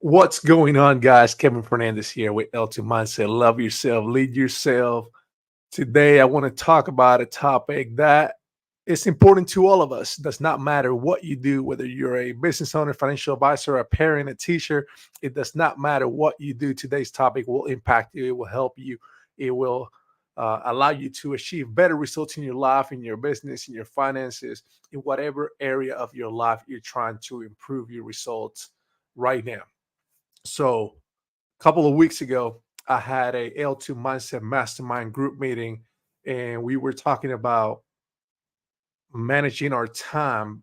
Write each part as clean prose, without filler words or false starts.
What's going on, guys? Kevin Fernandez here with L2 Mindset. Love yourself, lead yourself. Today, I want to talk about a topic that is important to all of us. Does not matter what you do, whether you're a business owner, financial advisor, a parent, a teacher. It does not matter what you do. Today's topic will impact you. It will help you. It will allow you to achieve better results in your life, in your business, in your finances, in whatever area of your life you're trying to improve your results right now. So, a couple of weeks ago, I had a L2 Mindset Mastermind group meeting, and we were talking about managing our time.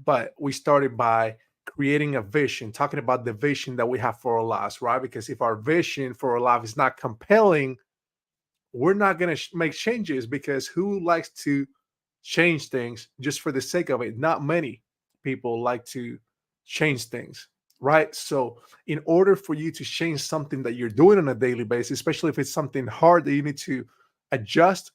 But we started by creating a vision, talking about the vision that we have for our lives, right? Because if our vision for our life is not compelling, we're not going to make changes because who likes to change things just for the sake of it? Not many people like to change things, right? So, in order for you to change something that you're doing on a daily basis, especially if it's something hard that you need to adjust,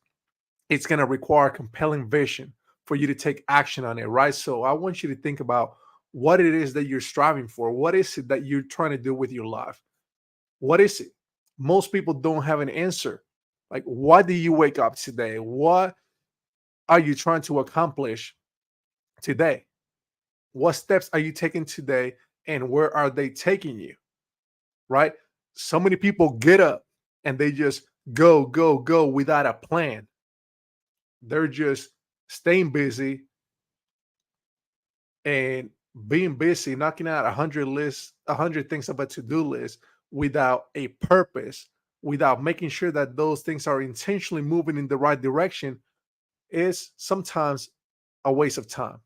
it's going to require compelling vision for you to take action on it, right? So, I want you to think about what it is that you're striving for. What is it that you're trying to do with your life? What is it? Most people don't have an answer. Like, why do you wake up today? What are you trying to accomplish today? What steps are you taking today? And where are they taking you? Right? So many people get up and they just go, go, go without a plan. They're just staying busy and being busy, knocking out 100 lists, 100 things of a to-do list without a purpose, without making sure that those things are intentionally moving in the right direction is sometimes a waste of time.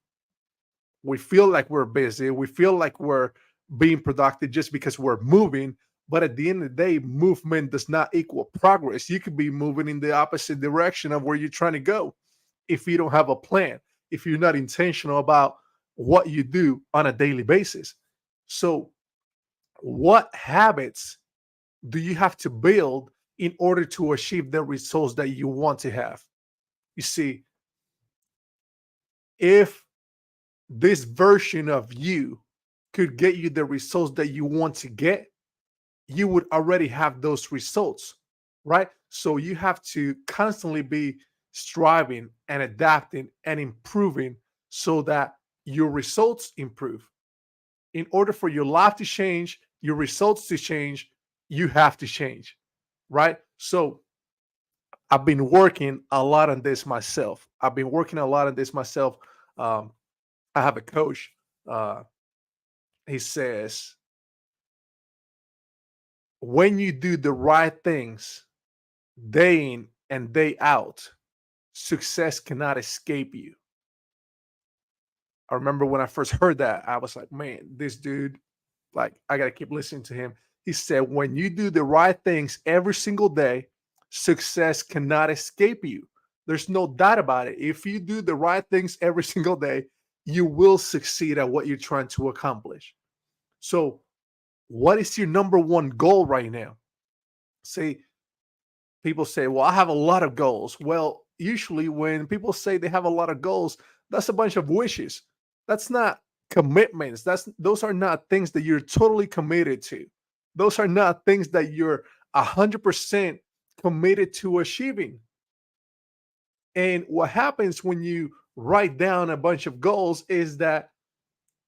We feel like we're busy. We feel like we're being productive just because we're moving. But at the end of the day, movement does not equal progress. You could be moving in the opposite direction of where you're trying to go if you don't have a plan, if you're not intentional about what you do on a daily basis. So, what habits do you have to build in order to achieve the results that you want to have? You see, if this version of you could get you the results that you want to get, you would already have those results, right? So you have to constantly be striving and adapting and improving so that your results improve. In order for your life to change, your results to change, you have to change, right? So I've been working a lot on this myself. I've been working a lot on this myself. Um, I have a coach. Uh, he says, when you do the right things day in and day out, success cannot escape you. I remember when I first heard that, I was like, man, this dude, like, I got to keep listening to him. He said, when you do the right things every single day, success cannot escape you. There's no doubt about it. If you do the right things every single day, you will succeed at what you're trying to accomplish. So, what is your number one goal right now? See, people say, well, I have a lot of goals. Well, usually when people say they have a lot of goals, that's a bunch of wishes. That's not commitments. Those are not things that you're totally committed to. Those are not things that you're 100% committed to achieving. And what happens when you write down a bunch of goals is that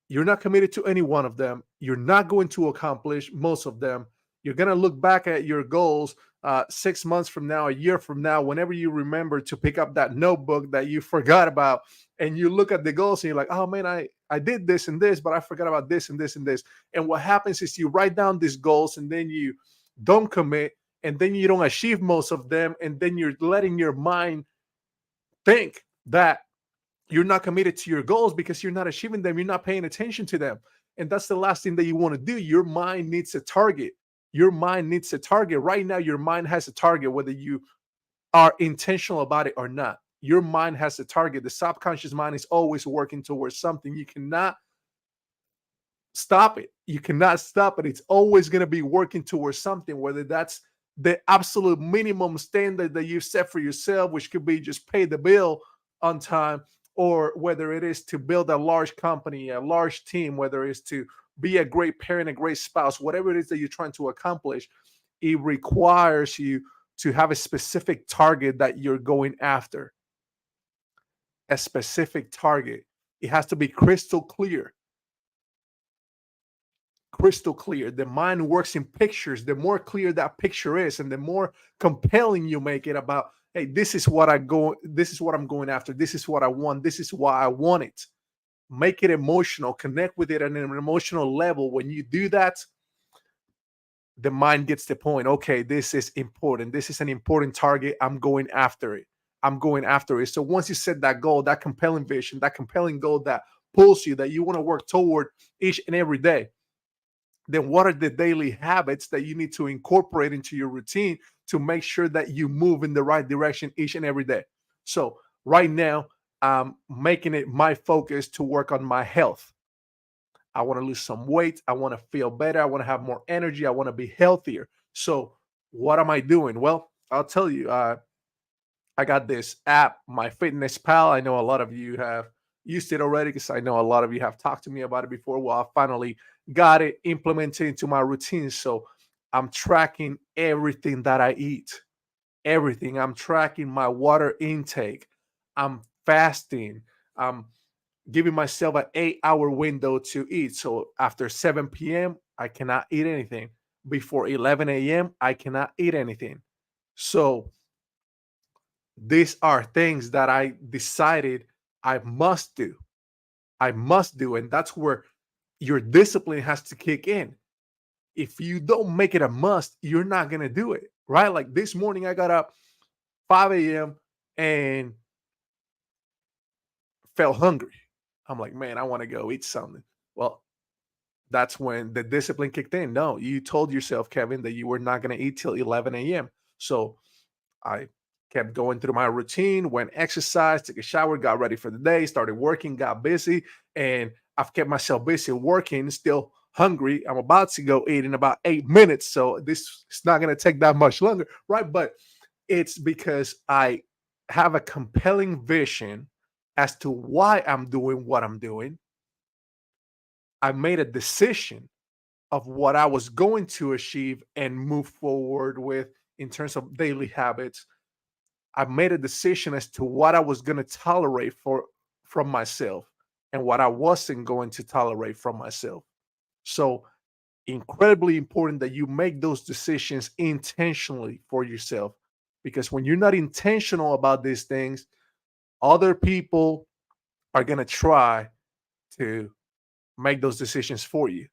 you're not committed to any one of them. You're not going to accomplish most of them. You're going to look back at your goals 6 months from now, a year from now, whenever you remember to pick up that notebook that you forgot about, and you look at the goals and you're like, oh man, I did this and this, but I forgot about this and this and this. And what happens is you write down these goals and then you don't commit, and then you don't achieve most of them, and then you're letting your mind think that you're not committed to your goals because you're not achieving them. You're not paying attention to them. And that's the last thing that you want to do. Your mind needs a target. Your mind needs a target. Right now, your mind has a target, whether you are intentional about it or not. Your mind has a target. The subconscious mind is always working towards something. You cannot stop it. You cannot stop it. It's always going to be working towards something, whether that's the absolute minimum standard that you set for yourself, which could be just pay the bill on time, or whether it is to build a large company, a large team, whether it's to be a great parent, a great spouse, whatever it is that you're trying to accomplish, it requires you to have a specific target that you're going after, a specific target. It has to be crystal clear, crystal clear. The mind works in pictures. The more clear that picture is, and the more compelling you make it about, hey, this is what I'm going after. This is what I want. This is why I want it. Make it emotional, connect with it at an emotional level. When you do that, the mind gets the point. Okay, this is important. This is an important target. I'm going after it. I'm going after it. So once you set that goal, that compelling vision, that compelling goal that pulls you, that you want to work toward each and every day, then what are the daily habits that you need to incorporate into your routine to make sure that you move in the right direction each and every day? So right now, I'm making it my focus to work on my health. I want to lose some weight. I want to feel better. I want to have more energy. I want to be healthier. So, what am I doing? Well, I'll tell you. I got this app, My Fitness Pal. I know a lot of you have used it already because I know a lot of you have talked to me about it before. Well, I finally got it implemented into my routine. So, I'm tracking everything that I eat, everything. I'm tracking my water intake. I'm fasting. I'm giving myself an 8 hour window to eat. So after 7 p.m., I cannot eat anything. Before 11 a.m., I cannot eat anything. So these are things that I decided I must do. I must do. And that's where your discipline has to kick in. If you don't make it a must, you're not going to do it. Right. Like this morning, I got up 5 a.m. and felt hungry. I'm like, man, I want to go eat something. Well, that's when the discipline kicked in. No, you told yourself, Kevin, that you were not going to eat till 11 a.m. So I kept going through my routine, went exercise, took a shower, got ready for the day, started working, got busy, and I've kept myself busy working, still hungry. I'm about to go eat in about 8 minutes. So this is not going to take that much longer, right? But it's because I have a compelling vision as to why I'm doing what I'm doing. I made a decision of what I was going to achieve and move forward with in terms of daily habits. I made a decision as to what I was going to tolerate from myself and what I wasn't going to tolerate from myself. So incredibly important that you make those decisions intentionally for yourself, because when you're not intentional about these things, other people are going to try to make those decisions for you.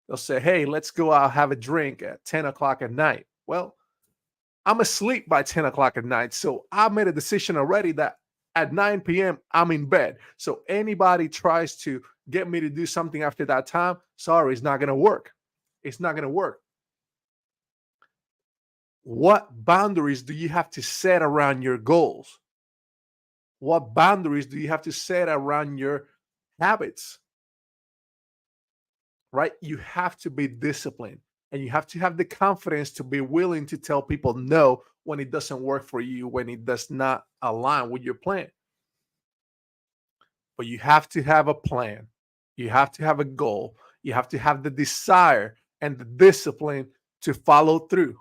They'll say, hey, let's go out have a drink at 10 o'clock at night. Well, I'm asleep by 10 o'clock at night. So I made a decision already that at 9 p.m., I'm in bed. So anybody tries to get me to do something after that time, sorry, it's not going to work. It's not going to work. What boundaries do you have to set around your goals? What boundaries do you have to set around your habits? Right? You have to be disciplined, and you have to have the confidence to be willing to tell people no when it doesn't work for you, when it does not align with your plan. But you have to have a plan. You have to have a goal. You have to have the desire and the discipline to follow through,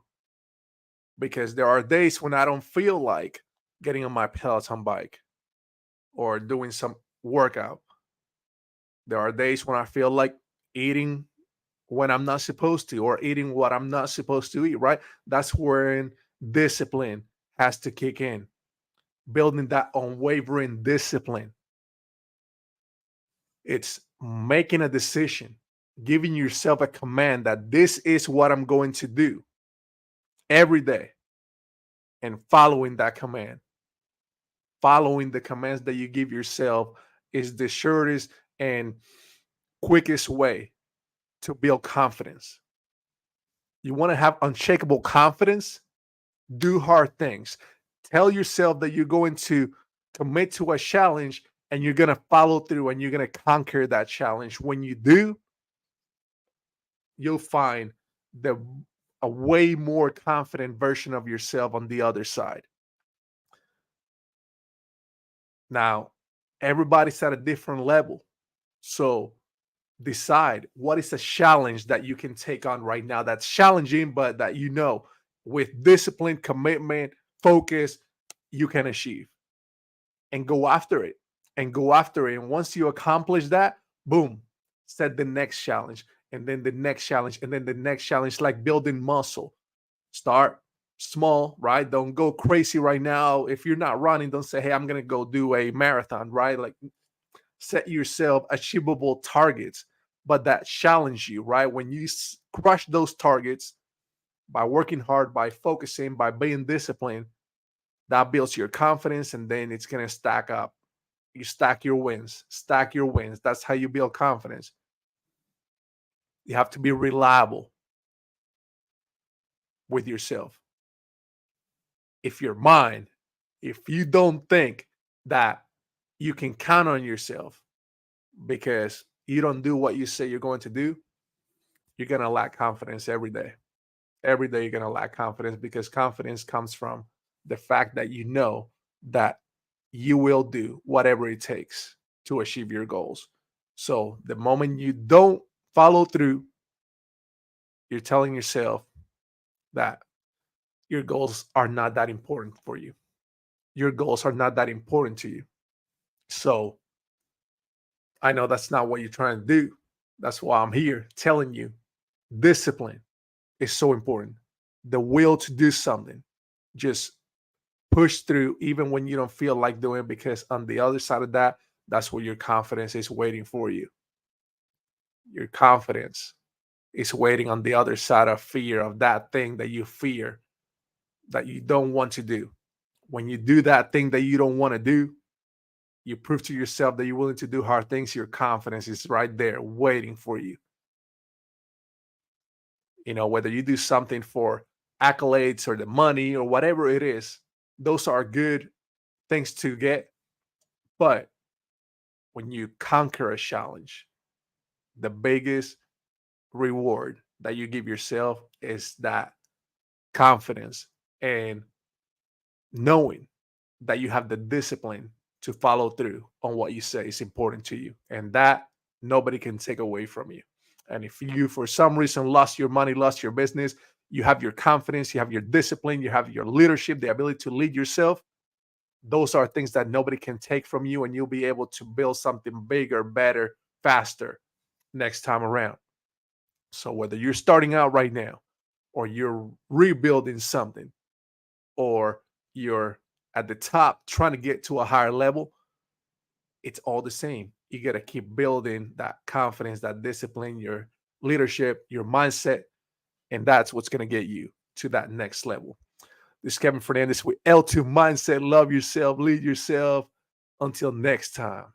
because there are days when I don't feel like getting on my Peloton bike or doing some workout. There are days when I feel like eating when I'm not supposed to, or eating what I'm not supposed to eat, right? That's when discipline has to kick in, building that unwavering discipline. It's making a decision, giving yourself a command that this is what I'm going to do every day, and following that command. Following the commands that you give yourself is the surest and quickest way to build confidence. You want to have unshakable confidence? Do hard things. Tell yourself that you're going to commit to a challenge and you're going to follow through and you're going to conquer that challenge. When you do, you'll find the a way more confident version of yourself on the other side. Now, everybody's at a different level. So decide what is a challenge that you can take on right now that's challenging, but that with discipline, commitment, focus, you can achieve, and go after it and go after it. And once you accomplish that, boom, set the next challenge, and then the next challenge, and then the next challenge, like building muscle. Start small, right? Don't go crazy right now. If you're not running, don't say, hey, I'm going to go do a marathon, right? Like, set yourself achievable targets, but that challenge you, right? When you crush those targets by working hard, by focusing, by being disciplined, that builds your confidence, and then it's going to stack up. You stack your wins, stack your wins. That's how you build confidence. You have to be reliable with yourself. If your mind, if you don't think that you can count on yourself because you don't do what you say you're going to do, you're going to lack confidence every day. Every day you're going to lack confidence, because confidence comes from the fact that you know that you will do whatever it takes to achieve your goals. So the moment you don't follow through, you're telling yourself that your goals are not that important for you. Your goals are not that important to you. So I know that's not what you're trying to do. That's why I'm here telling you discipline is so important. The will to do something. Just push through even when you don't feel like doing it, because on the other side of that, that's where your confidence is waiting for you. Your confidence is waiting on the other side of fear, of that thing that you fear, that you don't want to do. When you do that thing that you don't want to do, you prove to yourself that you're willing to do hard things. Your confidence is right there waiting for you. Whether you do something for accolades or the money or whatever it is, those are good things to get. But when you conquer a challenge, the biggest reward that you give yourself is that confidence, and knowing that you have the discipline to follow through on what you say is important to you, and that nobody can take away from you. And if you for some reason lost your money, lost your business, you have your confidence, you have your discipline, you have your leadership, the ability to lead yourself. Those are things that nobody can take from you, and you'll be able to build something bigger, better, faster next time around. So whether you're starting out right now, or you're rebuilding something, or you're at the top trying to get to a higher level, it's all the same. You got to keep building that confidence, that discipline, your leadership, your mindset, and that's what's going to get you to that next level. This is Kevin Fernandez with L2 Mindset. Love yourself, lead yourself. Until next time.